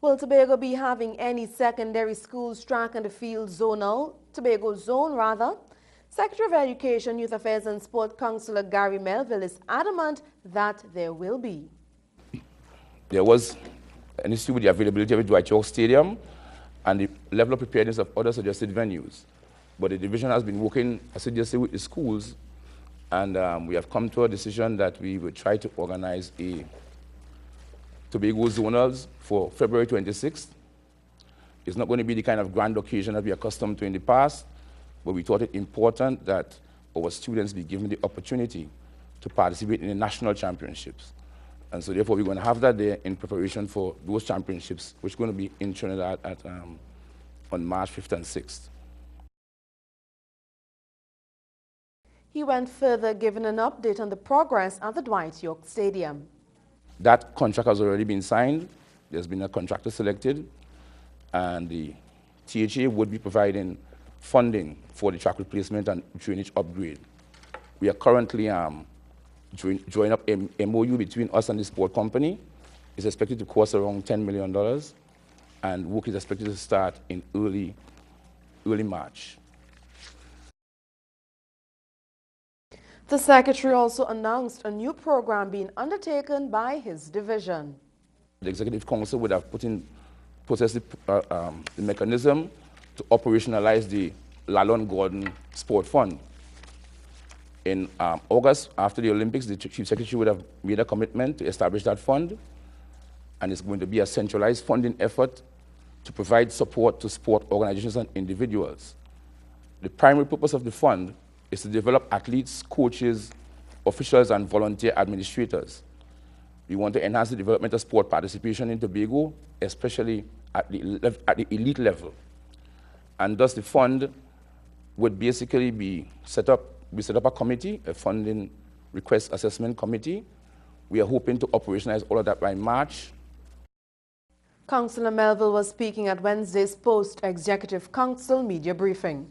Will Tobago be having any secondary schools track and field zonal? Tobago Zone, rather? Secretary of Education, Youth Affairs and Sport, Councillor Gary Melville is adamant that there will be. There was an issue with the availability of Dwight Yorke Stadium and the level of preparedness of other suggested venues. But the division has been working assiduously with the schools, and we have come to a decision that we will try to organize a Tobago Zonals for February 26th. It's not going to be the kind of grand occasion that we are accustomed to in the past, but we thought it important that our students be given the opportunity to participate in the national championships. And so therefore we're going to have that there in preparation for those championships, which are going to be in Trinidad on March 5th and 6th. He went further, giving an update on the progress at the Dwight Yorke Stadium. That contract has already been signed. There's been a contractor selected, and the THA would be providing funding for the track replacement and drainage upgrade. We are currently drawing up a MOU between us and the sport company. It's expected to cost around $10 million, and work is expected to start in early March. The Secretary also announced a new program being undertaken by his division. The Executive Council would have put in process the mechanism to operationalize the Lalon Gordon Sport Fund. In August, after the Olympics, the Chief Secretary would have made a commitment to establish that fund, and it's going to be a centralized funding effort to provide support to sport organizations and individuals. The primary purpose of the fund is to develop athletes, coaches, officials, and volunteer administrators. We want to enhance the development of sport participation in Tobago, especially at the elite level. And thus the fund would basically be set up a committee, a funding request assessment committee. We are hoping to operationalize all of that by March. Councillor Melville was speaking at Wednesday's post-executive council media briefing.